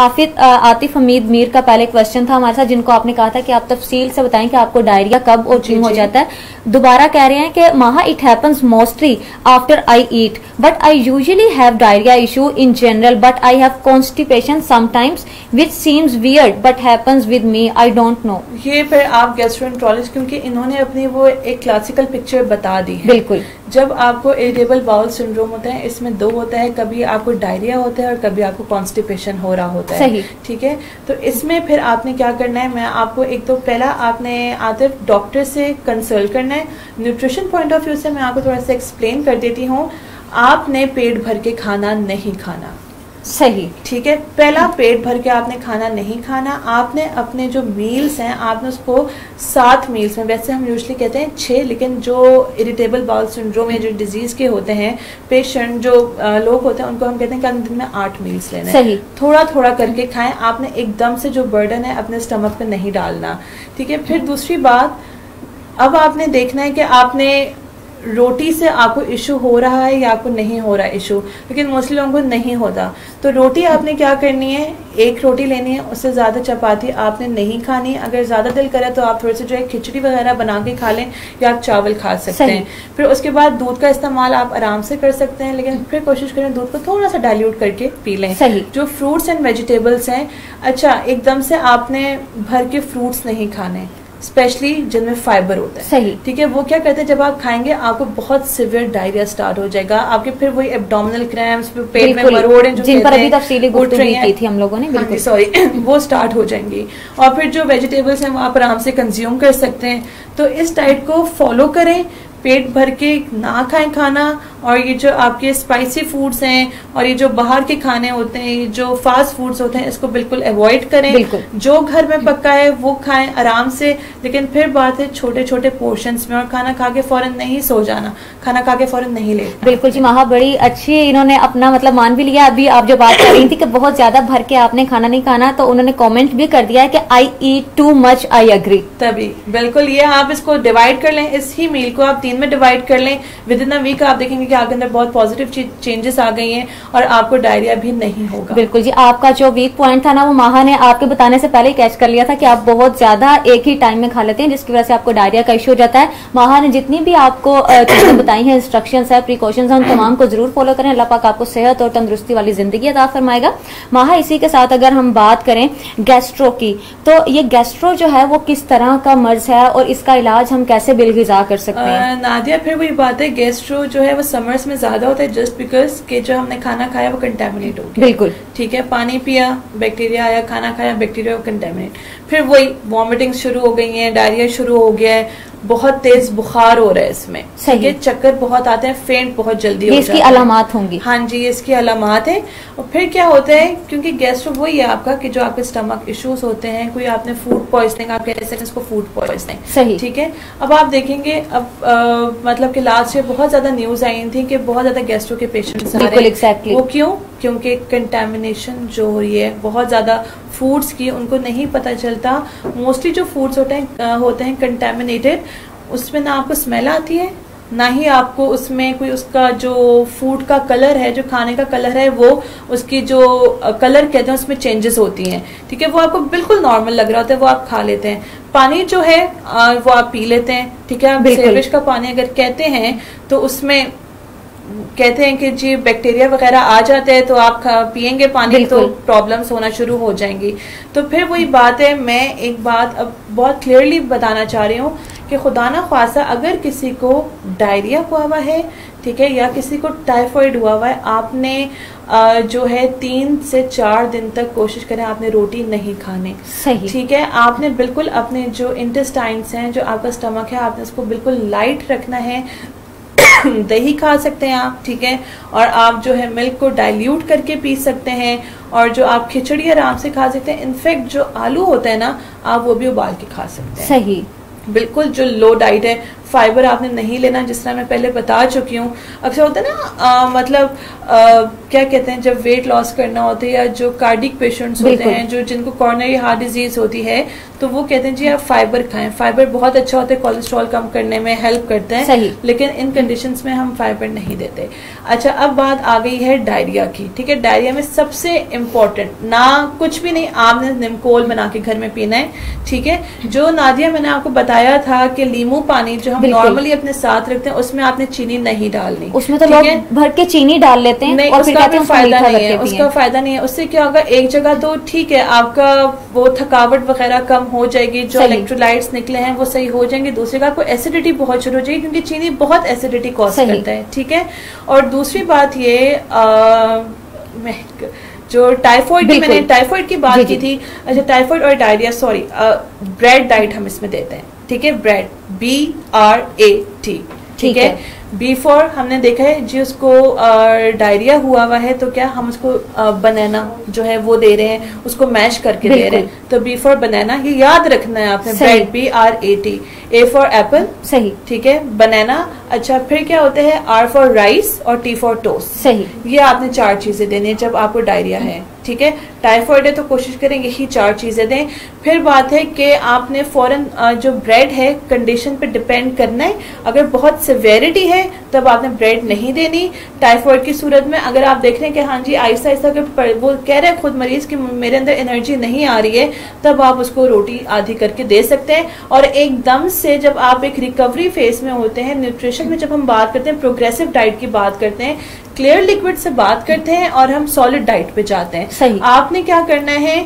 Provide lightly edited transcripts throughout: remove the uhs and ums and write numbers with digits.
आतिफ हमीद मीर का पहले क्वेश्चन था हमारे साथ, जिनको आपने कहा था कि आप तफसील से बताएं कि आपको डायरिया कब और क्यों हो जाता है। दोबारा कह रहे हैं कि माहा, it happens mostly after I eat but I usually have diarrhoea issue in general but I have constipation sometimes which seems weird but happens with me, I don't know. ये फिर आप गैस्ट्रोएंटरोलॉजिस्ट, क्योंकि इन्होंने अपनी वो एक क्लासिकल पिक्चर बता दी है। बिल्कुल। जब आपको इरिटेबल बाउल सिंड्रोम होता है, इसमें दो होता है, कभी आपको डायरिया होता है और कभी आपको कॉन्स्टिपेशन हो रहा होता है। सही। ठीक है, तो इसमें फिर आपने क्या करना है, मैं आपको एक तो पहला आपने आतिफ डॉक्टर से कंसल्ट करना है। न्यूट्रिशन पॉइंट ऑफ व्यू से मैं आपको थोड़ा सा एक्सप्लेन कर देती हूँ। आपने पेट भर के खाना नहीं खाना। सही। ठीक है, पहला पेट भर के आपने खाना नहीं खाना। आपने अपने जो मील्स हैं आपने उसको 7 मील्स में, वैसे हम यूजुअली कहते हैं 6, लेकिन जो इरिटेबल बाउल सिंड्रोम या जो डिजीज के होते हैं पेशेंट, जो लोग होते हैं, उनको हम कहते हैं कि दिन में 8 मील्स लेना है। सही। थोड़ा थोड़ा करके खाएं। आपने एकदम से जो बर्डन है अपने स्टमक पे नहीं डालना। ठीक है, फिर दूसरी बात, अब आपने देखना है कि आपने रोटी से आपको इशू हो रहा है या आपको नहीं हो रहा इशू, लेकिन मोस्टली लोगों को नहीं होता। तो रोटी आपने क्या करनी है, 1 रोटी लेनी है, उससे ज़्यादा चपाती आपने नहीं खानी। अगर ज़्यादा दिल करे तो आप थोड़े से जो है खिचड़ी वगैरह बना के खा लें या आप चावल खा सकते हैं। फिर उसके बाद दूध का इस्तेमाल आप आराम से कर सकते हैं, लेकिन फिर कोशिश करें दूध को थोड़ा सा डाइल्यूट करके पी लें। जो फ्रूट्स एंड वेजिटेबल्स हैं, अच्छा एकदम से आपने भर के फ्रूट्स नहीं खाने, स्पेशली जिनमें फाइबर होता है। सही। ठीक है, वो क्या करते हैं, जब आप खाएंगे आपको बहुत सिवियर डायरिया स्टार्ट हो जाएगा। आपके फिर वही एब्डोमिनल क्रैम्प्स, पेट में मरोड़, जिन पर अभी तफसीली गुफ्तगू की थी हम लोगों ने, बिल्कुल सॉरी वो स्टार्ट हो जाएंगी। और फिर जो वेजिटेबल्स हैं वो आप आराम से कंज्यूम कर सकते हैं। तो इस डाइट को फॉलो करें, पेट भर के ना खाएं खाना। और ये जो आपके स्पाइसी फूड्स हैं और ये जो बाहर के खाने होते हैं, ये जो फास्ट फूड्स होते हैं, इसको बिल्कुल अवॉइड करें। जो घर में पका है वो खाएं आराम से, लेकिन फिर बात है छोटे छोटे पोर्शंस में। और खाना खा के फौरन नहीं सो जाना, खाना खा के फौरन नहीं लेना। बिल्कुल जी, माहा बड़ी अच्छी इन्होंने अपना मतलब मान भी लिया। अभी आप जो बात कर रही थी कि बहुत ज्यादा भर के आपने खाना नहीं खाना, तो उन्होंने कॉमेंट भी कर दिया है कि आई ईट टू मच, आई अग्री। तभी बिल्कुल ये आप इसको डिवाइड कर लें, इस ही मील को आप 3 में डिवाइड कर लें। विद इन अ वीक आप देखेंगे कि आपके अंदर बहुत पॉजिटिव चेंजेस आ गई हैं और आपको डायरिया भी नहीं होगा। बिल्कुल जी, आपका जो वीक पॉइंट था ना, वो माहा ने आपके बताने से पहले ही कैच कर लिया था कि आप बहुत ज्यादा एक ही टाइम में खा लेते हैं, जिसकी वजह से आपको डायरिया का इशू हो जाता है। माहा ने जितनी भी आपको चीजें बताई हैं, इंस्ट्रक्शंस है, प्रिकॉशंस हैं, उन तमाम को जरूर फॉलो करें। अल्लाह पाक आपको सेहत और तंदुरुस्ती वाली जिंदगी अता फरमाएगा। माहा, इसी के साथ अगर हम बात करें गैस्ट्रो की, तो ये गैस्ट्रो जो है वो किस तरह का मर्ज है और इसका इलाज हम कैसे बिलगिजा कर सकते हैं? नादिया, फिर वही बात है, गैस्ट्रो जो है वो समर्स में ज्यादा होता है, जस्ट बिकॉज कि जो हमने खाना खाया वो कंटेमिनेट हो गया। बिल्कुल ठीक है, पानी पिया बैक्टीरिया आया, खाना खाया बैक्टीरिया कंटेमिनेट, फिर वही वॉमिटिंग शुरू हो गई है, डायरिया शुरू हो गया है, बहुत तेज बुखार हो रहा है इसमें। ठीक है, चक्कर बहुत आते हैं, फेंट बहुत जल्दी हो जाता है। इसकी अलामात होंगी। हाँ जी, इसकी अलामात है। और फिर क्या होता है, क्योंकि गैस्ट्रो वही है आपका कि जो आपके स्टमक इश्यूज होते हैं, कोई आपने फूड पॉइजनिंग, आप कह सकते हैं इसको फूड पॉइजनिंग। सही। ठीक है, अब आप देखेंगे अब मतलब कि लास्ट ईयर बहुत ज्यादा न्यूज आई थी कि बहुत ज्यादा गैस्ट्रो के पेशेंट्स आ रहे हैं। वो क्यों? क्योंकि कंटेमिनेशन जो हो रही है बहुत ज्यादा फूड्स की, उनको नहीं पता चलता। मोस्टली जो फूड्स होते हैं कंटेमिनेटेड, उसमें ना आपको स्मेल आती है, ना ही आपको उसमें कोई उसका जो फूड का कलर है, जो खाने का कलर है, वो उसकी जो कलर कहते हैं उसमें चेंजेस होती हैं। ठीक है, वो आपको बिल्कुल नॉर्मल लग रहा होता है, वो आप खा लेते हैं। पानी जो है वो आप पी लेते हैं। ठीक है, सीवेज का पानी अगर कहते हैं तो उसमें कहते हैं कि जी बैक्टीरिया वगैरह आ जाते हैं, तो आप पियेंगे पानी तो प्रॉब्लम्स होना शुरू हो जाएंगी। तो फिर वही बात है, मैं एक बात अब बहुत क्लियरली बताना चाह रही हूँ कि खुदा ना ख्वास्ता अगर किसी को डायरिया हुआ है, ठीक है, या किसी को टाइफाइड हुआ है, आपने जो है 3 से 4 दिन तक कोशिश करें आपने रोटी नहीं खाने। सही। ठीक है, आपने बिल्कुल अपने जो इंटेस्टाइन्स हैं, जो आपका स्टमक है, आपने उसको बिल्कुल लाइट रखना है। दही खा सकते हैं आप, ठीक है, और आप जो है मिल्क को डाइल्यूट करके पी सकते हैं, और जो आप खिचड़ी आराम से खा सकते हैं। इनफैक्ट जो आलू होता है ना, आप वो भी उबाल के खा सकते हैं। सही। बिल्कुल जो लो डाइट है, फाइबर आपने नहीं लेना, जिस तरह मैं पहले बता चुकी हूँ। अक्सर होता है ना मतलब क्या कहते हैं, जब वेट लॉस करना होता है या जो कार्डिक पेशेंट्स होते हैं, जो जिनको कॉर्नरी हार्ट डिजीज होती है, तो वो कहते हैं जी आप फाइबर खाएं। फाइबर बहुत अच्छा होता है, कोलेस्ट्रॉल कम करने में हेल्प करता है, लेकिन इन कंडीशंस में हम फाइबर नहीं देते। अच्छा, अब बात आ गई है डायरिया की। ठीक है, डायरिया में सबसे इम्पोर्टेंट ना कुछ भी नहीं, आपने निमकोल बना के घर में पीना है। ठीक है, जो नादिया मैंने आपको बताया था कि लीमू पानी जो हम नॉर्मली अपने साथ रखते हैं, उसमें आपने चीनी नहीं डालनी। उसमें तो लोग भर के चीनी डाल लेते हैं, नहीं, और उसका भी फायदा नहीं है, उसका फायदा नहीं है। उससे क्या होगा, एक जगह तो ठीक है आपका वो थकावट वगैरह कम हो जाएगी, जो इलेक्ट्रोलाइट्स निकले हैं वो सही हो जाएंगे। दूसरी जगह आपको एसिडिटी बहुत शुरू हो जाएगी, क्योंकि चीनी बहुत एसिडिटी कॉज करता है। ठीक है, और दूसरी बात ये जो टाइफॉइड की, मैंने टाइफॉइड की बात की थी। अच्छा, टाइफॉइड और डायरिया, सॉरी, ब्रेड डाइट हम इसमें देते हैं। ठीक है, ब्रेड, BRAT। ठीक है, बिफोर हमने देखा है जी उसको डायरिया हुआ है, तो क्या हम उसको बनाना जो है वो दे रहे हैं, उसको मैश करके दे रहे हैं। तो बिफोर बनाना, ये याद रखना है आपने, bread BRAT, A for Apple, सही, ठीक है, बनाना। अच्छा, फिर क्या होते हैं, R फॉर राइस और T फॉर टोस्ट, सही। ये आपने 4 चीजें देनी है जब आपको डायरिया है। ठीक है, टाइफॉइड है तो कोशिश करें यही 4 चीजें दें। फिर बात है कि आपने फौरन जो ब्रेड है कंडीशन पे डिपेंड करना है। अगर बहुत सिवियरिटी है तब आपने ब्रेड नहीं देनी। टाइफॉइड की सूरत में अगर आप देख रहे हैं कि हाँ जी आहिस्ता आहिस्ता वो कह रहे हैं खुद मरीज कि मेरे अंदर एनर्जी नहीं आ रही है, तब आप उसको रोटी आधी करके दे सकते हैं। और एकदम से जब आप एक रिकवरी फेज में होते हैं, न्यूट्रिशन में जब हम बात करते हैं, प्रोग्रेसिव डाइट की बात करते हैं, क्लियर लिक्विड से बात करते हैं और हम सॉलिड डाइट पे जाते हैं। सही। आपने क्या करना है,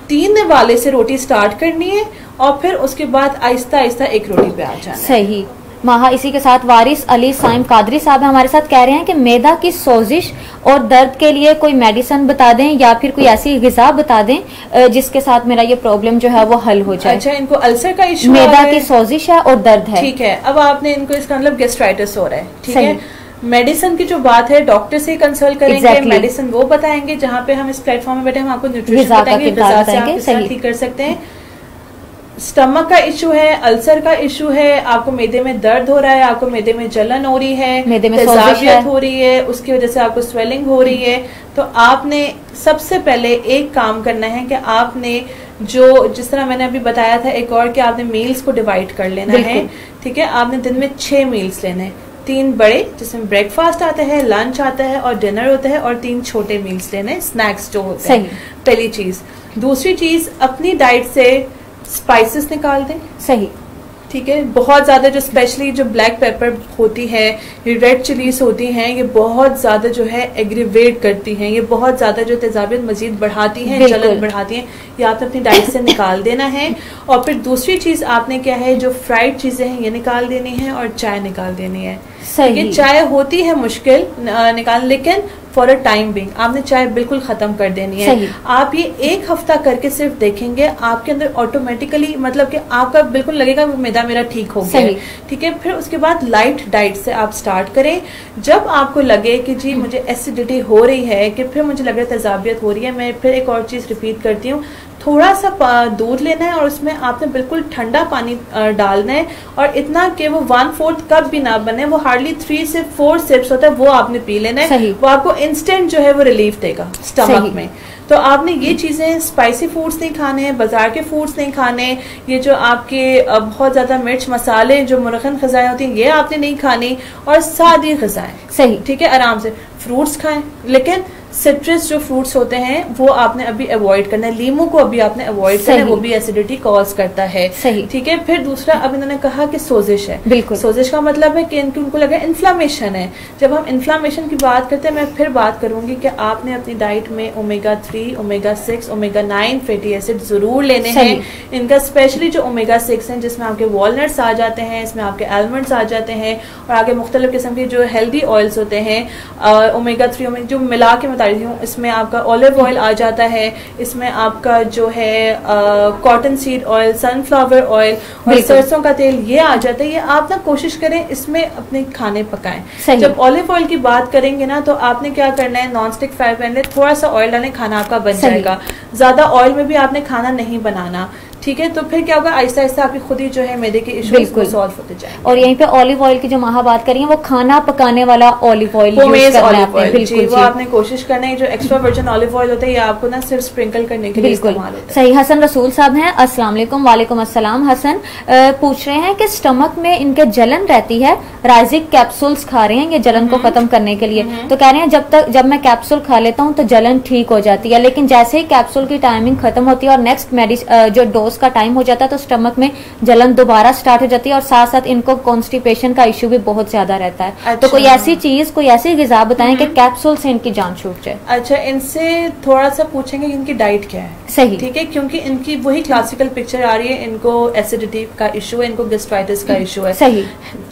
3 वाले से रोटी स्टार्ट करनी है और फिर उसके बाद आहिस्ता आहिस्ता एक रोटी पे आ जाना। सही। माहा, इसी के साथ वारिस अली साइम कादरी साहब हमारे साथ कह रहे हैं कि मैदा की सोजिश और दर्द के लिए कोई मेडिसिन बता दें या फिर कोई ऐसी गिजा बता दें जिसके साथ मेरा ये प्रॉब्लम जो है वो हल हो जाए। अच्छा, इनको अल्सर का इशू, मैदा की सोजिश है और दर्द है। ठीक है, अब आपने इनको इसका मतलब गैस्ट्राइटिस हो रहा है। ठीक है, मेडिसिन की जो बात है डॉक्टर से कंसल्ट करेंगे। मेडिसिन वो बताएंगे, जहाँ पे हम इस प्लेटफॉर्म में बैठे हम आपको न्यूट्रिशन बताएंगे, ग़िज़ा से आप किस तरह ठीक कर सकते हैं। स्टमक का इशू है, अल्सर का इशू है, आपको मैदे में दर्द हो रहा है, आपको मैदे में जलन हो रही है, मैदे में तेजाबियत हो रही है, उसकी वजह से आपको स्वेलिंग हो रही है, तो आपने सबसे पहले एक काम करना है कि आपने जो जिस तरह मैंने अभी बताया था एक और, कि आपने मील्स को डिवाइड कर लेना है। ठीक है, आपने दिन में 6 मील्स लेने हैं, 3 बड़े जिसमें ब्रेकफास्ट आता है, लंच आता है और डिनर होता है, और 3 छोटे मील्स लेने हैं, स्नैक्स जो होते हैं। पहली चीज। दूसरी चीज, अपनी डाइट से स्पाइसेस निकाल दें। सही। ठीक है, बहुत ज्यादा जो स्पेशली जो ब्लैक पेपर होती है, ये रेड चिलीज होती हैं, ये बहुत ज्यादा जो है एग्रीवेट करती हैं, ये बहुत ज्यादा जो तेजाबियत मजीद बढ़ाती हैं, जलन बढ़ाती हैं, ये आपने अपनी डाइट से निकाल देना है। और फिर दूसरी चीज आपने क्या है, जो फ्राइड चीजें हैं ये निकाल देनी है और चाय निकाल देनी है। सही। चाय होती है मुश्किल निकाल, लेकिन फॉर अ टाइम बिंग आपने चाय बिल्कुल खत्म कर देनी है। आप ये 1 हफ्ता करके सिर्फ देखेंगे, आपके अंदर ऑटोमेटिकली मतलब कि आपका बिल्कुल लगेगा मैदा मेरा ठीक हो गया। ठीक है, फिर उसके बाद लाइट डाइट से आप स्टार्ट करें। जब आपको लगे कि जी मुझे एसिडिटी हो रही है, कि फिर मुझे लग रहा है तेजाबियत हो रही है, मैं फिर एक और चीज रिपीट करती हूँ, थोड़ा सा दूध लेना है और उसमें आपने बिल्कुल ठंडा पानी डालना है, और इतना कि वो 1/4 कप भी ना बने, वो हार्डली 3 से 4 सिप्स होता है, वो आपने पी लेना है। वो आपको इंस्टेंट जो है वो रिलीफ देगा स्टमक में। तो आपने ये चीजें, स्पाइसी फूड्स नहीं खाने हैं, बाजार के फूड्स नहीं खाने, ये जो आपके बहुत ज्यादा मिर्च मसाले जो मुरखन ग़िज़ाएं होती हैं ये आपने नहीं खानी, और सादी ग़िज़ाएं। सही। ठीक है, आराम से फ्रूट्स खाएं, लेकिन सिट्रस जो फ्रूट्स होते हैं वो आपने अभी अवॉइड करना है। लीमू को अभी आपने अवॉइड करना है, वो भी एसिडिटी कॉज करता है। ठीक है, फिर दूसरा अब इन्होंने कहा कि सोजिश है। बिल्कुल, सोजिश का मतलब है कि उनको लगा इन्फ्लामेशन है। जब हम इन्फ्लामेशन की बात करते हैं, मैं फिर बात करूंगी कि आपने अपनी डाइट में omega-3, omega-6, omega-9 fatty acid जरूर लेने हैं। इनका स्पेशली जो omega-6 है, जिसमें आपके वॉलनट्स आ जाते हैं, इसमें आपके आलमंड्स आ जाते हैं, और आगे मुख्तलिफ किस्म के जो हेल्दी ऑयल्स होते हैं, omega-3 जो मिला के इसमें आपका ऑलिव ऑयल आ जाता है, इसमें आपका जो है cotton seed oil, sunflower oil और सरसों का तेल ये आ जाता है। ये आप ना कोशिश करें इसमें अपने खाने पकाएं। जब ऑलिव ऑयल की बात करेंगे ना, तो आपने क्या करना है, नॉन स्टिक फ्राई पैन में थोड़ा सा ऑयल डालें, खाना आपका बन जाएगा। ज्यादा ऑयल में भी आपने खाना नहीं बनाना। ठीक है, तो फिर क्या होगा, आहिस्ता आहिस्ता आपकी खुद ही जो है मैदे के इश्यूज सॉल्व होते जाएंगे। और यहीं पे ऑलिव ऑयल की जो माह बात करिए, वो खाना पकाने वाला ऑलिव ऑयल बिल्कुल, वो आपने कोशिश करना है, जो एक्स्ट्रा वर्जिन ऑलिव ऑयल होता है ये आपको ना सिर्फ स्प्रिंकल करने के लिए इस्तेमाल होता है। सही। हसन रसूल साहब हैं, अस्सलाम वालेकुम। वालेकुम अस्सलाम। हसन पूछ रहे हैं कि स्टमक में इनके जलन रहती है, राइजिक कैप्सूल्स खा रहे हैं ये जलन को खत्म करने के लिए, तो कह रहे हैं जब मैं कैप्सूल खा लेता हूँ तो जलन ठीक हो जाती है, लेकिन जैसे ही कैप्सूल की टाइमिंग खत्म होती है और नेक्स्ट जो डोज का टाइम हो जाता है तो स्टमक में जलन दोबारा स्टार्ट हो जाती है, और साथ साथ इनको कॉन्स्टिपेशन का इश्यू भी बहुत ज्यादा रहता है। अच्छा। तो कोई ऐसी चीज, कोई ऐसी ग़िज़ा बताएं कि कैप्सूल से इनकी जान छूट जाए। अच्छा, इनसे थोड़ा सा पूछेंगे इनकी डाइट क्या है। सही, ठीक है, क्योंकि इनकी वही क्लासिकल पिक्चर आ रही है, इनको एसिडिटी का इशू है, इनको गैस्ट्राइटिस का इशू है। सही।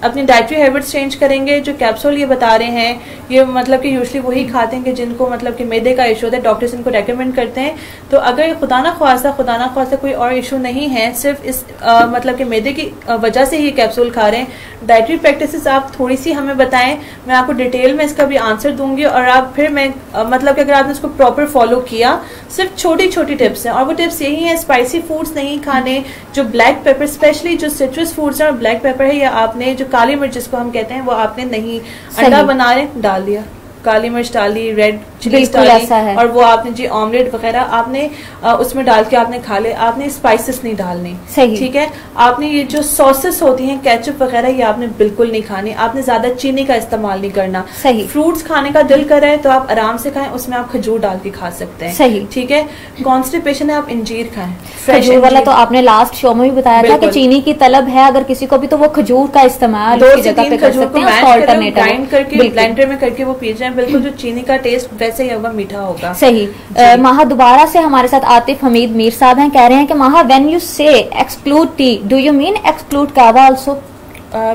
अपनी डाइटरी हैबिट्स चेंज करेंगे। जो कैप्सूल ये बता रहे हैं ये मतलब कि यूजुअली वही खाते हैं कि जिनको मतलब कि मैदे का इशू होता है, डॉक्टर्स इनको रेकमेंड करते हैं। तो अगर खुदा ना ख्वास्ता कोई और इशू नहीं है, सिर्फ इस मतलब कि मैदे की वजह से ही कैप्सूल खा रहे हैं, डाइटरी प्रैक्टिसेस आप थोड़ी सी हमें बताएं, मैं आपको डिटेल में इसका भी आंसर दूंगी, और आप फिर मैं मतलब कि अगर आपने इसको प्रॉपर फॉलो किया, सिर्फ छोटी छोटी टिप्स हैं, और वो टिप्स यही है, स्पाइसी फूड्स नहीं खाने, जो ब्लैक पेपर स्पेशली जो सिट्रस फूड्स हैं और ब्लैक पेपर है, या आपने जो काली मिर्च जिसको हम कहते हैं वो आपने नहीं, अंडा बना रहे डाल दिया, काली मिर्च डाली, रेड चिलीज डाली, और वो आपने जी ऑमलेट वगैरह आपने उसमें डाल के आपने खा ले, आपने स्पाइसेस नहीं डालनी। ठीक है, आपने ये जो सॉसेस होती हैं, केचप वगैरह, ये आपने बिल्कुल नहीं खानी, आपने ज्यादा चीनी का इस्तेमाल नहीं करना। सही। फ्रूट्स खाने का दिल कर रहा है तो आप आराम से खाएं, उसमें आप खजूर डाल के खा सकते हैं। सही। ठीक है, कॉन्स्टिपेशन है, आप इंजीर खाएं, खजूर वाला तो आपने लास्ट शो में भी बताया था कि चीनी की तलब है अगर किसी को भी, तो वो खजूर का इस्तेमाल 2 से 3 खजूर को ग्राइंड करके ब्लेंडर में करके वो पी जाए, बिल्कुल जो चीनी का टेस्ट वैसे ही होगा, मीठा होगा। सही। माहा दोबारा से हमारे साथ आतिफ हमीद मीर साहब हैं, कह रहे हैं कि माहा व्हेन यू से exclude T, do you mean exclude कावा आल्सो?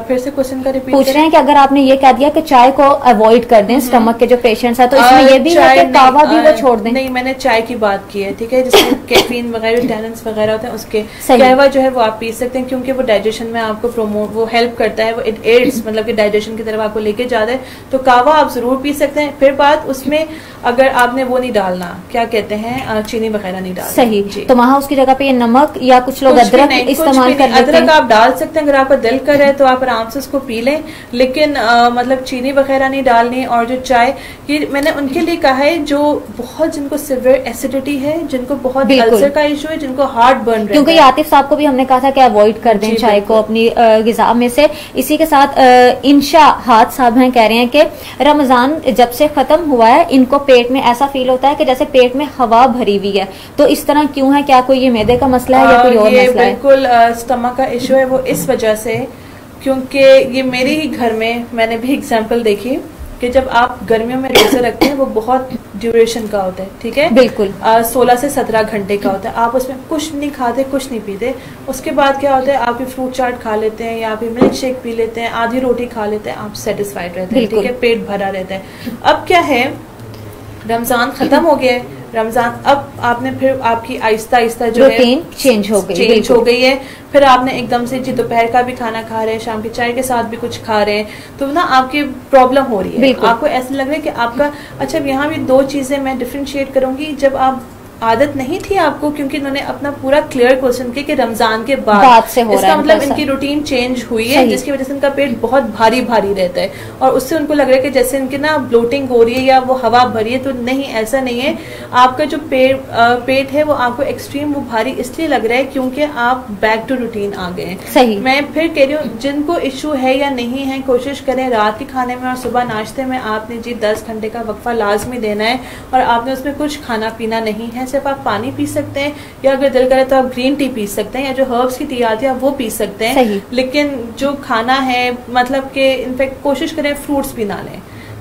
फिर से क्वेश्चन का रिपीट पूछ रहे हैं कि अगर आपने ये कह दिया कि चाय को अवॉइड कर दें स्टमक के जो पेशेंट्स हैं, तो इसमें ये भी है कि कावा भी वो छोड़ दें? नहीं, मैंने चाय की बात की है, ठीक है, जिसमें कैफीन वगैरह टैनिन्स वगैरह होते हैं, उसके कहवा जो है वो आप पी सकते हैं, क्योंकि वो डाइजेशन में आपको प्रोमोट, वो हेल्प करता है, वो इट एड्स मतलब कि डाइजेशन की तरफ आपको लेके जाता है, तो कावा आप जरूर पी सकते हैं। फिर बात उसमें अगर आपने वो नहीं डालना, क्या कहते हैं, चीनी वगैरह नहीं डालना। सही। तो वहाँ उसकी जगह पे ये नमक या कुछ लोग अदरक इस्तेमाल करते हैं, अदरक आप डाल सकते हैं, अगर आपका दिल कर है तो आप आराम से उसको पी लें, लेकिन मतलब चीनी वगैरह नहीं डालनी। और जो चाय, ये मैंने उनके लिए कहा है जो बहुत, जिनको सिवियर एसिडिटी है, जिनको बहुत अल्सर का इशू है, जिनको हार्ट बर्न, क्योंकि आतिफ साहब को भी हमने कहा था कि अवॉइड कर दें चाय को अपनी ग़िज़ा में से। इसी के साथ इंशा हाथ साहब हैं, कह रहे हैं कि रमजान जब से खत्म हुआ है इनको पेट में ऐसा फील होता है कि जैसे पेट में हवा भरी हुई है, तो इस तरह क्यों है? क्या कोई ये मैदे का मसला है या कोई और मसला है? बिल्कुल स्टमक का इशू है, वो इस वजह से, क्योंकि ये मेरे ही घर में मैंने भी एग्जाम्पल देखी कि जब आप गर्मियों में रोजे रखते हैं वो बहुत ड्यूरेशन का होता है, ठीक है, बिल्कुल 16 से 17 घंटे का होता है, आप उसमें कुछ नहीं खाते, कुछ नहीं पीते, उसके बाद क्या होता है, आप फ्रूट चाट खा लेते हैं या फिर मिल्क शेक पी लेते हैं, आधी रोटी खा लेते हैं, आप सेटिस्फाइड रहते हैं, ठीक है, पेट भरा रहता है। अब क्या है, रमजान खत्म हो गया है, रमजान अब आपने फिर आपकी आहिस्ता आहिस्ता जो है चेंज हो गई है, फिर आपने एकदम से जी दोपहर का भी खाना खा रहे हैं, शाम की चाय के साथ भी कुछ खा रहे हैं, तो ना आपकी प्रॉब्लम हो रही है, आपको ऐसा लग रहा है कि आपका, अच्छा यहाँ भी 2 चीजें मैं डिफरेंशिएट करूंगी, जब आप आदत नहीं थी आपको, क्योंकि इन्होंने अपना पूरा क्लियर क्वेश्चन किया कि रमजान के बाद से हो इसका मतलब इनकी रूटीन चेंज हुई है, जिसकी वजह से इनका पेट बहुत भारी भारी रहता है, और उससे उनको लग रहा है कि जैसे इनकी ना ब्लोटिंग हो रही है या वो हवा भरी है, तो नहीं, ऐसा नहीं है। आपका जो पेट है वो आपको एक्सट्रीम वो भारी इसलिए लग रहा है क्योंकि आप बैक टू रूटीन आ गए हैं। सही। मैं फिर कह रही हूँ, जिनको इशू है या नहीं है, कोशिश करें रात के खाने में और सुबह नाश्ते में आपने जी 10 घंटे का वक्फा लाजमी देना है, और आपने उसमें कुछ खाना पीना नहीं है, सिर्फ आप पानी पी सकते हैं, या अगर दिल करे तो आप ग्रीन टी पी सकते हैं, या जो हर्ब्स की टी आती है आप वो पी सकते हैं। लेकिन जो खाना है, मतलब कि इनफैक्ट कोशिश करें फ्रूट्स भी ना लें,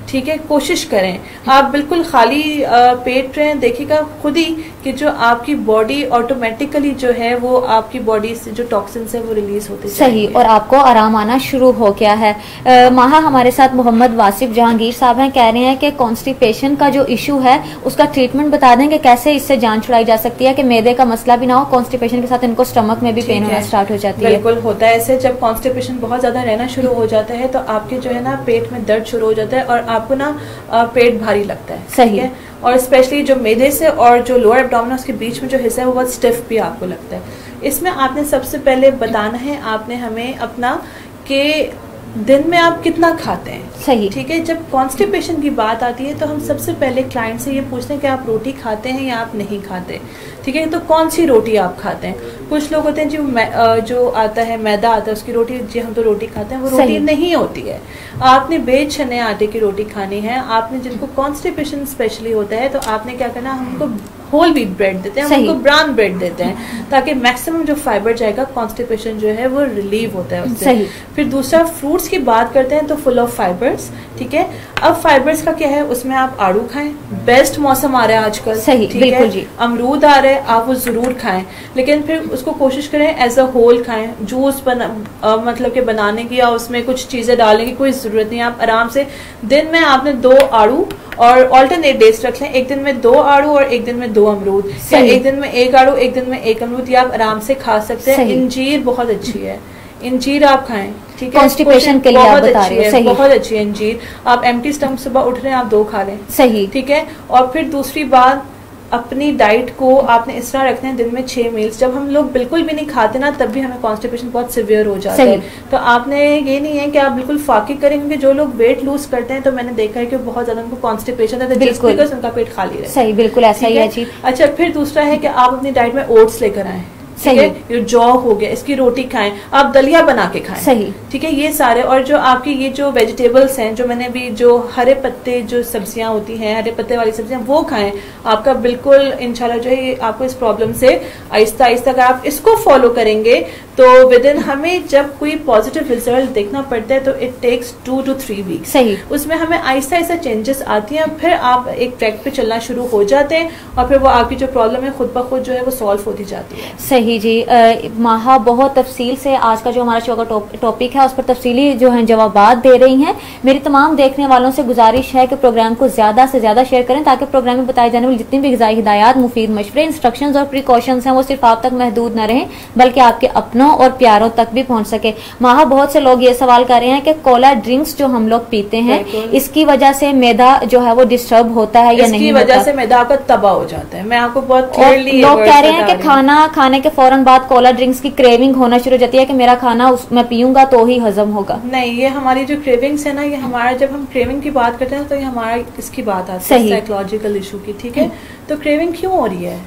ठीक है, कोशिश करें आप बिल्कुल खाली पेट रहें। देखिएगा खुद ही कि जो आपकी बॉडी ऑटोमेटिकली जो है वो आपकी बॉडी से जो टॉक्सिन्स है वो रिलीज होते सही, और आपको आराम आना शुरू हो गया है। माहा हमारे साथ मोहम्मद वासिफ जहांगीर साहब हैं, कह रहे हैं कि कॉन्स्टिपेशन का जो इशू है उसका ट्रीटमेंट बता दें कि कैसे इससे जान छुड़ाई जा सकती है कि मैदे का मसला भी ना हो, कॉन्स्टिपेशन के साथ इनको स्टमक में भी पेन होना स्टार्ट हो जाती है। बिल्कुल होता है ऐसे, जब कॉन्स्टिपेशन बहुत ज्यादा रहना शुरू हो जाता है तो आपके जो है ना पेट में दर्द शुरू हो जाता है, और आपको ना पेट भारी लगता है। सही है, और स्पेशली जो मेदे से और जो लोअर एब्डोमेन उसके बीच में जो हिस्सा है वो बहुत स्टिफ भी आपको लगता है। इसमें आपने सबसे पहले बताना है, आपने हमें अपना कि दिन में आप कितना खाते हैं। सही, ठीक है। जब कॉन्स्टिपेशन की बात आती है तो हम सबसे पहले क्लाइंट से ये पूछते हैं कि आप रोटी खाते हैं या आप नहीं खाते। ठीक है, तो कौन सी रोटी आप खाते हैं। कुछ लोग होते हैं जो आता है मैदा आता है उसकी रोटी, जी हम तो रोटी खाते हैं, वो रोटी नहीं होती है। आपने बेच छने आटे की रोटी खानी है। आपने जिनको कॉन्स्टिपेशन स्पेशली होता है तो आपने क्या करना, हमको होल व्हीट ब्रेड देते हैं, हमको ब्राउन ब्रेड देते हैं ताकि मैक्सिमम जो फाइबर जाएगा, कॉन्स्टिपेशन जो है वो रिलीव होता है उससे। फिर दूसरा फ्रूट्स की बात करते हैं तो फुल ऑफ फाइबर्स। ठीक है, अब फाइबर्स का क्या है, उसमें आप आड़ू खाएं, बेस्ट मौसम आ रहा है आजकल। सही, बिल्कुल जी। अमरूद आ रहे हैं, आप वो जरूर खाएं, लेकिन फिर उसको कोशिश करें एज अ होल खाएं। जूस मतलब के बनाने की या उसमें कुछ चीजें डालने की कोई जरूरत नहीं। आप आराम से दिन में आपने 2 आड़ू और ऑल्टरनेट डेज रख लें, एक दिन में 2 आड़ू और एक दिन में 2 अमरूद, या एक दिन में 1 आड़ू एक दिन में 1 अमरूद, ये आप आराम से खा सकते हैं। इंजीर बहुत अच्छी है, इंजीर आप खाएं। ठीक है, कॉन्स्टिपेशन के लिए आप बता रहे हैं। सही, बहुत अच्छी है इंजीर। आप एम्प्टी स्टमक सुबह उठ रहे हैं, आप 2 खा लें। सही, ठीक है। और फिर दूसरी बात, अपनी डाइट को आपने इस तरह रखना है, दिन में 6 मील्स। जब हम लोग बिल्कुल भी नहीं खाते ना, तब भी हमें कॉन्स्टिपेशन बहुत सिवियर हो जाता है। तो आपने ये नहीं है कि आप बिल्कुल फाकी करें, क्योंकि जो लोग वेट लूज करते हैं तो मैंने देखा है कि बहुत ज्यादा उनको कॉन्स्टिपेशन है, बिल्कुल उनका पेट खाली रहे। सही, बिल्कुल ऐसा ही है जी। अच्छा, फिर दूसरा है कि आप अपनी डाइट में ओट्स लेकर आए। ठीक है, ये जौ हो गया, इसकी रोटी खाएं, आप दलिया बना के खाएं। सही, ठीक है, ये सारे। और जो आपकी ये जो वेजिटेबल्स हैं, जो मैंने भी जो हरे पत्ते जो सब्जियां होती हैं, हरे पत्ते वाली सब्जियां, वो खाएं। आपका बिल्कुल इंशाल्लाह जो है आपको इस प्रॉब्लम से आहिस्ता आहिस्ता अगर आप इसको फॉलो करेंगे तो विद इन, हमें जब कोई पॉजिटिव रिजल्ट देखना पड़ता है तो इट टेक्स 2 to 3 वीक्स। सही, उसमें हमें आहिस्ता आहिस्ता चेंजेस आती हैं, फिर आप एक ट्रैक पे चलना शुरू हो जाते हैं और फिर वो आपकी जो प्रॉब्लम है खुद ब खुद जो है वो सॉल्व होती जाती है। सही जी। माहा बहुत तफसील से आज का जो हमारा शो का टॉपिक है उस पर तफसीली जो है जवाबात दे रही हैं। मेरी तमाम देखने वालों से गुजारिश है कि प्रोग्राम को ज्यादा से ज्यादा शेयर करें ताकि प्रोग्राम में बताए जाने वाली जितनी भी ग़िज़ाई हिदायत, मुफीद मशवरे, इंस्ट्रक्शंस और प्रिकॉशंस हैं वो सिर्फ आप तक महदूद न रहें बल्कि आपके अपनों और प्यारों तक भी पहुंच सके। माहा, बहुत से लोग ये सवाल कर रहे हैं कि कोला ड्रिंक्स जो हम लोग पीते हैं इसकी वजह से मैदा जो है वो डिस्टर्ब होता है या नहीं? इसकी वजह से मैदा आपका तबाह हो जाता है। मैं आपको बहुत क्लियरली, लोग कह रहे हैं कि खाना खाने के फौरन बाद कोला ड्रिंक्स की क्रेविंग होना शुरू हो जाती है कि मेरा खाना मैं पीऊंगा तो ही हजम होगा। नहीं, ये हमारी जो क्रेविंग्स है ना, ये हमारा, जब हम क्रेविंग की बात करते हैं तो ये हमारा इसकी बात आती है साइकोलॉजिकल इशू की। ठीक है, तो क्रेविंग क्यों हो रही है?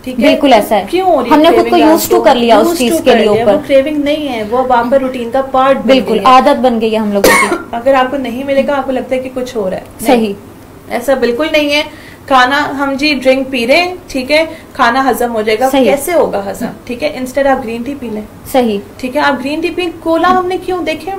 ठीक है, बिल्कुल ऐसा है, क्यों हो रही है? हमने खुद को यूज टू कर लिया उस चीज के लिए। वो क्रेविंग नहीं है, वो अब आपका रूटीन का पार्ट, बिल्कुल आदत बन गई है हम लोगों की। अगर आपको नहीं मिलेगा आपको लगता है कि कुछ हो रहा है। सही, ऐसा बिल्कुल नहीं है। खाना, हम जी ड्रिंक पी रहे हैं, ठीक है, खाना हजम हो जाएगा। कैसे होगा हजम? ठीक है, इंस्टेड आप ग्रीन टी पी लें। सही, ठीक है, आप ग्रीन टी पी। कोला हमने क्यों, देखें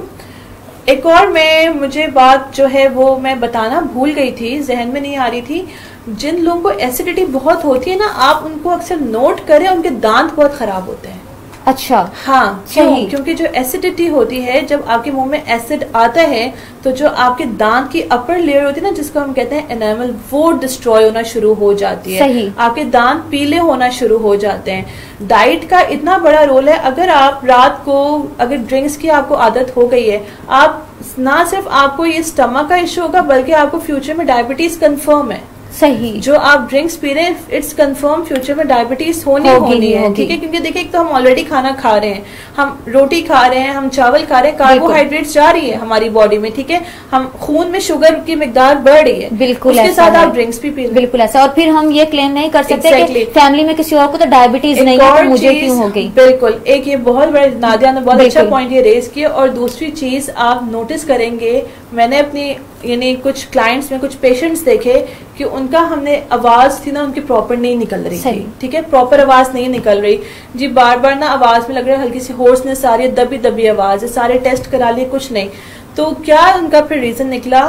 एक और मुझे बात जो है वो मैं बताना भूल गई थी, जहन में नहीं आ रही थी। जिन लोगों को एसिडिटी बहुत होती है ना, आप उनको अक्सर नोट करें, उनके दांत बहुत खराब होते हैं। अच्छा, हाँ, क्यों? क्योंकि जो एसिडिटी होती है, जब आपके मुंह में एसिड आता है तो जो आपके दांत की अपर लेयर होती है ना, जिसको हम कहते हैं एनामल, वो डिस्ट्रॉय होना शुरू हो जाती है। सही। आपके दांत पीले होना शुरू हो जाते हैं। डाइट का इतना बड़ा रोल है। अगर आप रात को अगर ड्रिंक्स की आपको आदत हो गई है, आप ना सिर्फ आपको ये स्टमक का इश्यू होगा बल्कि आपको फ्यूचर में डायबिटीज कंफर्म है। सही, जो आप ड्रिंक्स पी रहे हैं इट्स कंफर्म फ्यूचर में डायबिटीज होनी है। ठीक है, क्योंकि देखिए एक तो हम ऑलरेडी खाना खा रहे हैं, हम रोटी खा रहे हैं, हम चावल खा रहे हैं, कार्बोहाइड्रेट्स जा रही है हमारी बॉडी में। ठीक है, हम खून में शुगर की मिकदार बढ़ रही है, बिल्कुल उसके साथ आप ड्रिंक्स भी पी रहे हैं। बिल्कुल ऐसा। और फिर हम ये क्लेम नहीं कर सकते कि फैमिली में किसी और को तो डायबिटीज नहीं है तो मुझे क्यों हो गई। बिल्कुल, एक ये बहुत बड़ा, नादिया ने बहुत अच्छा पॉइंट ये रेज किया। और दूसरी चीज आप नोटिस करेंगे, मैंने अपनी यानी कुछ क्लाइंट्स में कुछ पेशेंट्स देखे कि उनका हमने आवाज थी ना उनकी प्रॉपर नहीं निकल रही थी। ठीक है, प्रॉपर आवाज नहीं निकल रही जी, बार बार ना आवाज में लग रहा है हल्की सी होर्सनेस आ रही है, दबी दबी आवाज है, सारे टेस्ट करा लिए कुछ नहीं। तो क्या उनका फिर रीजन निकला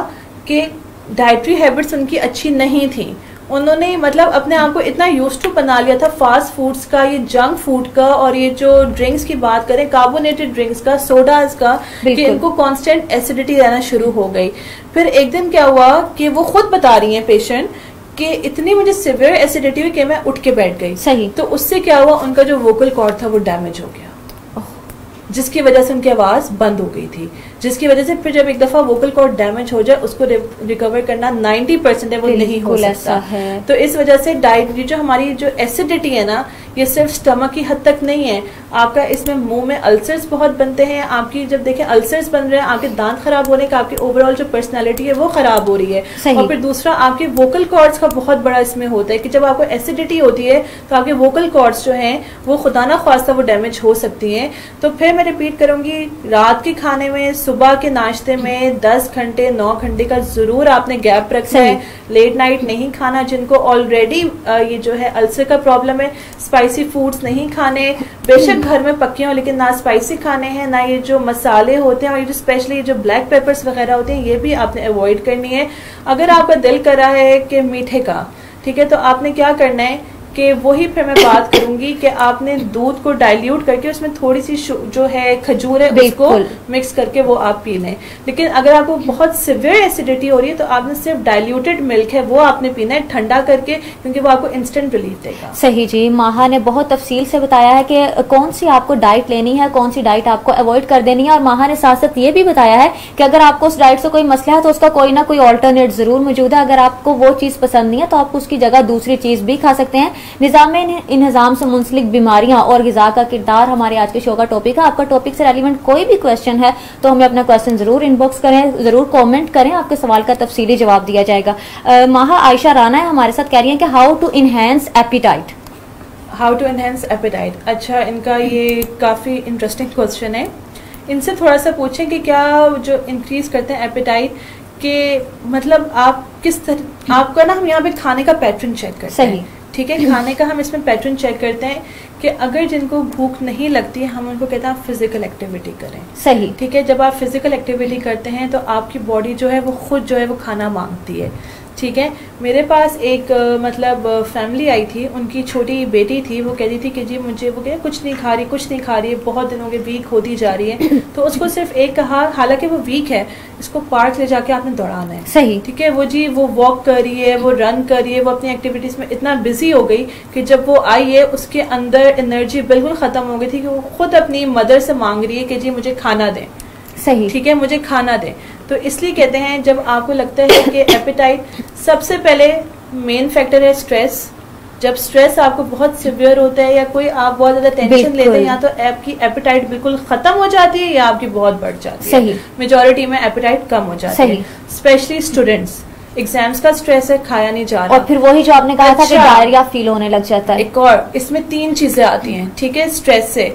कि डाइटरी हैबिट्स उनकी अच्छी नहीं थी। उन्होंने मतलब अपने आप को इतना यूज टू बना लिया था फास्ट फूड्स का, ये जंक फूड का, और ये जो ड्रिंक्स की बात करें, कार्बोनेटेड ड्रिंक्स का, सोडाज का, कि इनको कांस्टेंट एसिडिटी रहना शुरू हो गई। फिर एक दिन क्या हुआ कि वो खुद बता रही हैं पेशेंट कि इतनी मुझे सिवियर एसिडिटी हुई कि मैं उठ के बैठ गई। सही। तो उससे क्या हुआ, उनका जो वोकल कॉर्ड था वो डैमेज हो गया। जिसकी वजह से उनकी आवाज बंद हो गई थी, जिसकी वजह से फिर जब एक दफा वोकल कॉर्ड डैमेज हो जाए उसको रिकवर करना 90% है वो नहीं हो सकता है। तो इस वजह से डाइट जो हमारी जो एसिडिटी है ना, ये सिर्फ स्टमक की हद तक नहीं है, आपका इसमें मुंह में अल्सर्स बहुत बनते हैं। आपकी जब देखें अल्सर्स बन रहे हैं, आपके दांत खराब होने का, आपकी ओवरऑल जो पर्सनैलिटी है वो खराब हो रही है। और फिर दूसरा आपके वोकल कॉर्ड्स का बहुत बड़ा इसमें होता है कि जब आपको एसिडिटी होती है तो आपके वोकल कॉर्ड्स जो हैं वो खुदा ना ख्वास्ता वो डैमेज हो सकती हैं। तो फिर मैं रिपीट करूंगी, रात के खाने में, सुबह के नाश्ते में 10 घंटे 9 घंटे का जरूर आपने गैप रखना है। लेट नाइट नहीं खाना। जिनको ऑलरेडी ये जो है अल्सर का प्रॉब्लम है, स्पाइसी फूड्स नहीं खाने, बेशक घर में पके हों लेकिन ना स्पाइसी खाने हैं, ना ये जो मसाले होते हैं और ये जो स्पेशली जो ब्लैक पेपर्स वगैरह होते हैं ये भी आपने अवॉइड करनी है। अगर आपका दिल कर रहा है कि मीठे का, ठीक है, तो आपने क्या करना है कि वही फिर मैं बात करूंगी कि आपने दूध को डाइल्यूट करके उसमें थोड़ी सी जो है खजूर है उसको मिक्स करके वो आप पी लें। लेकिन अगर आपको बहुत सिवियर एसिडिटी हो रही है तो आपने सिर्फ डाइल्यूटेड मिल्क है वो आपने पीना है ठंडा करके, क्योंकि वो आपको इंस्टेंट रिलीफ देगा। सही जी, माहा ने बहुत तफसील से बताया है कि कौन सी आपको डाइट लेनी है, कौन सी डाइट आपको अवॉइड कर देनी है। और माहा ने साथ साथ ये भी बताया है कि अगर आपको उस डाइट से कोई मसला है तो उसका कोई ना कोई ऑल्टरनेट जरूर मौजूद है। अगर आपको वो चीज पसंद नहीं है तो आप उसकी जगह दूसरी चीज भी खा सकते हैं। निजाम इंतजाम से मुंसलिक बीमारियां और गिजा का किरदार हमारे आज के शो का टॉपिक है। आपका टॉपिक से रेलिवेंट कोई भी क्वेश्चन है तो हमें अपना क्वेश्चन जरूर इनबॉक्स करें, जरूर कमेंट करें, आपके सवाल का तफसीली जवाब दिया जाएगा। माहा आयशा राना है हमारे साथ, कह रही है कि how to enhance appetite. How to enhance appetite, अच्छा इनका ये काफी इंटरेस्टिंग क्वेश्चन है। इनसे थोड़ा सा पूछें कि क्या जो इंक्रीज करते हैं एपिटाइट के मतलब आप किस तरह, आपका ना हम यहाँ पे खाने का पैटर्न चेक करते हैं, ठीक है, खाने का हम इसमें पैटर्न चेक करते हैं कि अगर जिनको भूख नहीं लगती है हम उनको कहते हैं आप फिजिकल एक्टिविटी करें। सही, ठीक है, जब आप फिजिकल एक्टिविटी करते हैं तो आपकी बॉडी जो है वो खुद जो है वो खाना मांगती है। ठीक है, मेरे पास एक मतलब फैमिली आई थी, उनकी छोटी बेटी थी, वो कहती थी कि जी मुझे वो कुछ नहीं खा रही, कुछ नहीं खा रही है, बहुत दिनों के वीक होती जा रही है। तो उसको सिर्फ एक कहा, हालांकि वो वीक है, इसको पार्क ले जाके आपने दौड़ाना है। सही, ठीक है, वो जी वो वॉक कर रही है, वो रन कर रही है, वो अपनी एक्टिविटीज में इतना बिजी हो गई कि जब वो आई है उसके अंदर एनर्जी बिल्कुल खत्म हो गई थी कि वो खुद अपनी मदर से मांग रही है कि जी मुझे खाना दें। सही, ठीक है, मुझे खाना दें। तो इसलिए कहते हैं जब आपको लगता है कि एपेटाइट, सबसे पहले मेन फैक्टर है स्ट्रेस। जब स्ट्रेस आपको बहुत सिवियर होता है या कोई आप बहुत ज्यादा टेंशन लेते हैं, या तो आपकी एपेटाइट बिल्कुल खत्म हो जाती है या आपकी बहुत बढ़ जाती है। मेजोरिटी में एपेटाइट कम हो जाती है, स्पेशली स्टूडेंट्स, एग्जाम्स का स्ट्रेस है, खाया नहीं जा रहा। और फिर वही जो आपने कहा था कि डायरिया फील होने लग जाता है। एक और इसमें 3 चीजें आती हैं, ठीक है, स्ट्रेस से।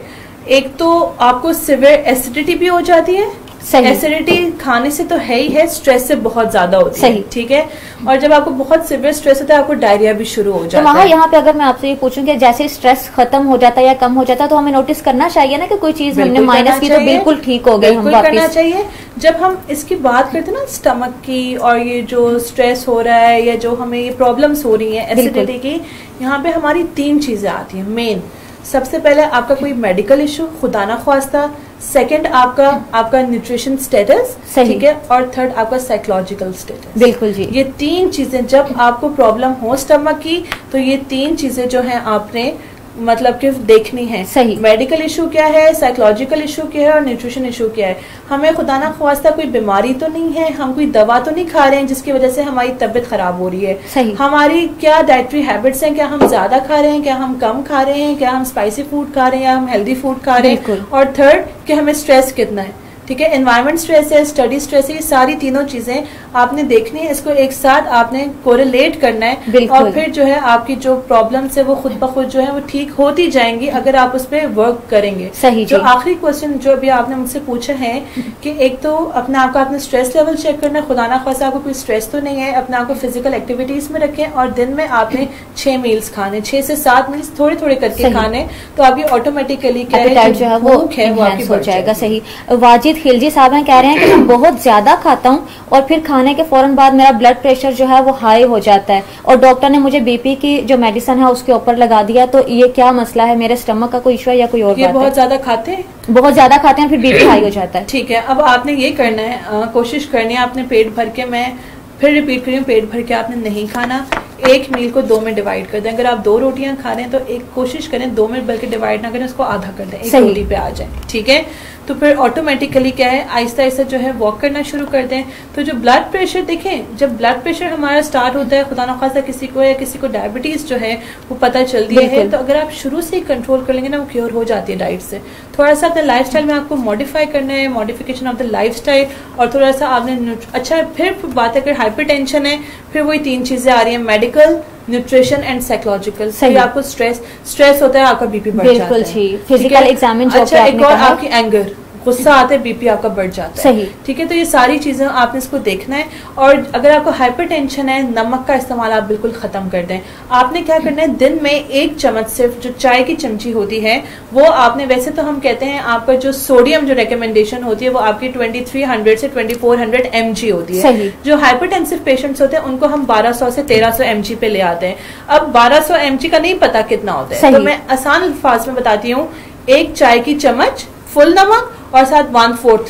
एक तो आपको सिवियर एसिडिटी भी हो जाती है, एसिडिटी खाने से तो है ही है, स्ट्रेस से बहुत ज्यादा होती है। ठीक है, और जब आपको बहुत सिवियर स्ट्रेस होता है आपको डायरिया भी शुरू हो जाता है। यहाँ पे अगर मैं आपसे ये पूछूं कि जैसे स्ट्रेस खत्म हो जाता है या कम हो जाता है तो हमें नोटिस करना चाहिए ना कि कोई चीज हमने माइनस की तो बिल्कुल ठीक हो गई, हम वापस करना चाहिए। जब हम इसकी बात करते हैं ना स्टमक की और ये जो स्ट्रेस हो रहा है या जो हमें ये प्रॉब्लम्स हो रही है एसिडिटी की, यहाँ पे हमारी 3 चीजें आती हैं मेन। सबसे पहले आपका कोई मेडिकल इशू, खुदा ना ख्वास्ता। सेकंड आपका न्यूट्रिशन स्टेटस, ठीक है, और थर्ड आपका साइकोलॉजिकल स्टेटस। बिल्कुल जी, ये 3 चीजें जब आपको प्रॉब्लम हो स्टमक की तो ये 3 चीजें जो हैं आपने मतलब कि देखनी है। सही, मेडिकल इशू क्या है, साइकोलॉजिकल इशू क्या है और न्यूट्रिशन इशू क्या है। हमें खुदा ना ख्वास्ता कोई बीमारी तो नहीं है, हम कोई दवा तो नहीं खा रहे हैं जिसकी वजह से हमारी तबीयत खराब हो रही है। सही, हमारी क्या डाइटरी हैबिट्स हैं, क्या हम ज्यादा खा रहे हैं, क्या हम कम खा रहे हैं, क्या हम स्पाइसी फूड खा रहे हैं या हम हेल्दी फूड खा रहे हैं, और थर्ड कि हमें स्ट्रेस कितना है। ठीक है, एनवायरमेंट स्ट्रेस है, स्टडी स्ट्रेस है, ये सारी तीनों चीजें आपने देखनी है, इसको एक साथ आपने कोरिलेट करना है और फिर जो है आपकी जो प्रॉब्लम्स है वो खुद ब खुद जो है वो ठीक होती जाएंगी अगर आप उस पर वर्क करेंगे। सही, जो आखिरी क्वेश्चन जो अभी आपने मुझसे पूछा है कि एक तो अपने आप का आपने स्ट्रेस लेवल चेक करना है, खुदा ना ख्वास्ता आपको कोई स्ट्रेस तो नहीं है, अपने आप को फिजिकल एक्टिविटीज में रखें और दिन में आपने 6 मील्स खाने, 6 से 7 मील्स थोड़े थोड़े करके खाने, तो आपकी ऑटोमेटिकली क्या है जो है वो आपकी बढ़ जाएगा। सही, वाजिद खिलजी साहब हैं, कह रहे हैं कि मैं बहुत ज्यादा खाता हूँ और फिर खाने के फौरन बाद मेरा ब्लड प्रेशर जो है वो हाई हो जाता है और डॉक्टर ने मुझे बीपी की जो मेडिसिन है उसके ऊपर लगा दिया, तो ये क्या मसला है, मेरे स्टमक का कोई इशू है या कोई और? ये बहुत ज्यादा खाते हैं, बहुत ज्यादा खाते हैं फिर बीपी हाई हो जाता है। ठीक है, अब आपने ये करना है, कोशिश करनी है आपने पेट भर के, मैं फिर रिपीट करी हूँ, पेट भर के आपने नहीं खाना। एक मील को 2 में डिवाइड कर दें। अगर आप 2 रोटियां खा रहे हैं तो एक कोशिश करें 2 में बल्कि डिवाइड ना करें, उसको आधा कर दें, एक रोटी पे आ जाए, ठीक है। तो फिर ऑटोमेटिकली क्या है, आहिस्ता आहिस्ता जो है वॉक करना शुरू कर दें। तो जो ब्लड प्रेशर देखें, जब ब्लड प्रेशर हमारा स्टार्ट होता है, खुदा ना खास्ता किसी को या किसी को डायबिटीज जो है वो पता चलती है, तो अगर आप शुरू से ही कंट्रोल कर लेंगे ना, वो क्योर हो जाती है डाइट से। थोड़ा सा अपने लाइफस्टाइल में आपको मॉडिफाई करना है, मॉडिफिकेशन ऑफ द लाइफस्टाइल, और थोड़ा सा आपने अच्छा। फिर बात है अगर हाइपरटेंशन है, फिर वही 3 चीजें आ रही है, मेडिकल, न्यूट्रिशन एंड साइकोलॉजिकल। फिर आपको स्ट्रेस होता है, आपका बीपी बढ़ जाता है, फिजिकल एग्जामिन। अच्छा, एक और आपकी एंगर, गुस्सा आते बीपी आपका बढ़ जाता है, ठीक है। तो ये सारी चीजें आपने इसको देखना है। और अगर आपको हाइपरटेंशन है, नमक का इस्तेमाल आप बिल्कुल खत्म कर दें। आपने क्या करना है, दिन में 1 चम्मच, सिर्फ जो चाय की चमची होती है वो आपने, वैसे तो हम कहते हैं आपका जो सोडियम जो रिकमेंडेशन होती है वो आपकी 2300 से 2400 mg होती है। जो हाइपरटेंसिव पेशेंट्स होते हैं उनको हम 1200 से 1300 mg पे ले आते हैं। अब 1200 mg का नहीं पता कितना होता है, तो मैं आसान अल्फाज में बताती हूँ, 1 चाय की चम्मच फुल नमक और साथ 1/4,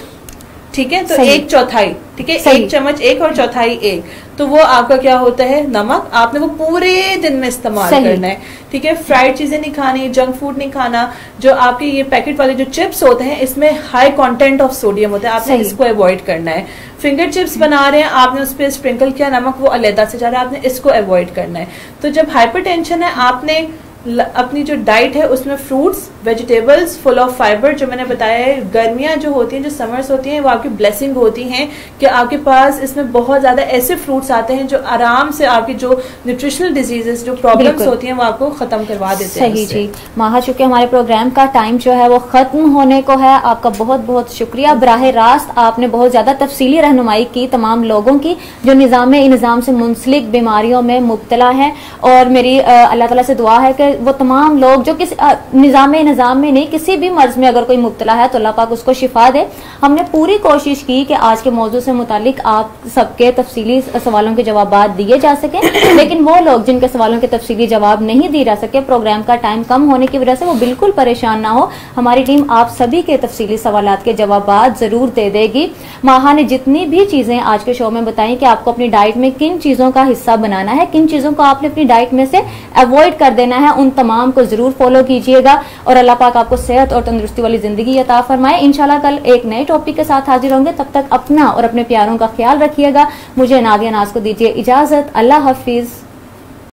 ठीक है। तो 1/4, ठीक है, 1 चम्मच 1 और 1/4 1, तो वो आपका क्या होता है, नमक। आपने वो पूरे दिन में इस्तेमाल करना है, ठीक है। फ्राइड चीजें नहीं खानी, जंक फूड नहीं खाना। जो आपके ये पैकेट वाले जो चिप्स होते हैं, इसमें हाई कंटेंट ऑफ सोडियम होता है, आपने इसको अवॉइड करना है। फिंगर चिप्स बना रहे हैं, आपने उस पर स्प्रिंकल किया नमक, वो अलहदा से जा रहा है, आपने इसको अवॉइड करना है। तो जब हाइपरटेंशन है, आपने अपनी जो डाइट है उसमें fruits, vegetables full of fibre, जो मैंने बताया है, गर्मियां जो होती हैं, जो समर्स होती हैं, वो आपकी ब्लेसिंग होती हैं कि आपके पास इसमें बहुत ज्यादा ऐसे फ्रूट्स आते हैं जो आराम से आपकी जो न्यूट्रिशनल डिजीजेस, जो प्रॉब्लम्स होती हैं, वो आपको खत्म करवा देते हैं। सही जी माहा, चूंकि हमारे प्रोग्राम का टाइम जो है वो खत्म होने को है, आपका बहुत बहुत शुक्रिया। बराह रास्त आपने बहुत ज्यादा तफसीली रहनुमाई की तमाम लोगों की जो निज़ाम से मुंसलिक बीमारियों में मुब्तला है। और मेरी अल्लाह ताला से दुआ है कि वो तमाम लोग जो किसी निज़ाम में नहीं, किसी भी मर्ज में अगर कोई मुब्तला है तो अल्लाह पाक उसको शिफा दे। हमने पूरी कोशिश की कि आज के मौजू से मुतालिक आप सबके तफसीली सवालों के जवाब दिए जा सके, लेकिन वो लोग जिनके सवालों के तफसीली जवाब नहीं दिए जा सके, प्रोग्राम का टाइम कम होने की वजह से, वो बिल्कुल परेशान ना हो। हमारी टीम आप सभी के तफसीली सवालात के जवाब जरूर दे देगी। माहा ने जितनी भी चीजें आज के शो में बताई कि आपको अपनी डाइट में किन चीजों का हिस्सा बनाना है, किन चीजों को आपने अपनी डाइट में से अवॉइड कर देना है, उन तमाम को जरूर फॉलो कीजिएगा और अल्लाह पाक आपको सेहत और तंदुरुस्ती वाली जिंदगी अता फरमाए। इंशाल्लाह कल एक नए टॉपिक के साथ हाजिर होंगे। तब तक अपना और अपने प्यारों का ख्याल रखिएगा। मुझे नादिया नाज को दीजिए इजाजत। अल्लाह हाफिज।